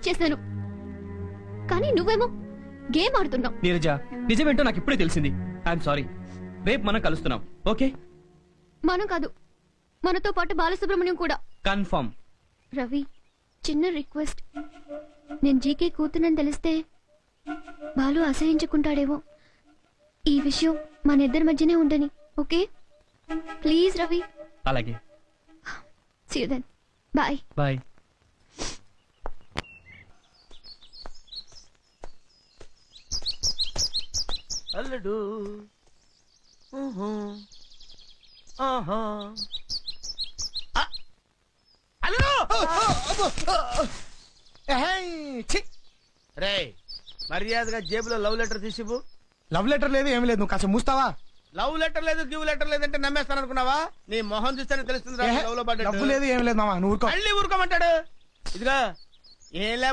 చేశాను, కానీ నువ్వేమో గేమ్ ఆడుతున్నావు. నీరజ, నిజమేంటో నాకు ఇప్పుడే తెలిసింది. I'm sorry. రేపు మనం కలుస్తున్నాం, ఓకే? మనం కాదు, మనతో పాటు బాలసుబ్రహ్మణ్యం కూడా. కన్ఫర్మ్. రవి, చిన్న రిక్వెస్ట్. నేను జీకే కూతునని తెలిస్తే బాలు అసహించుకుంటాడేమో. ఈ విషయం మన ఇద్దరి మధ్యనే ఉండని, ఓకే? ప్లీజ్ రవి. అలాగే. See you then. Bye. Bye. అల్లుడు ఆహా. అల్లుడు రే, మర్యాదగా జేబులో లవ్ లెటర్ తీసివు. లవ్ లెటర్ లేదు ఏమీ లేదు, నువ్వు కాస్త మూస్తావా? లవ్ లెటర్ లేదు, గివ్ లెటర్ లేదంటే నమ్మేస్తాను అనుకున్నావా? నీ మొహం చూస్తేనే తెలుస్తుంది లవ్ లో డబ్బు లేదు ఏమి లేదు మామ, నువ్వు ఊరుకో. మళ్ళీ ఊరుకోమంటాడు. ఇదిగా ఏం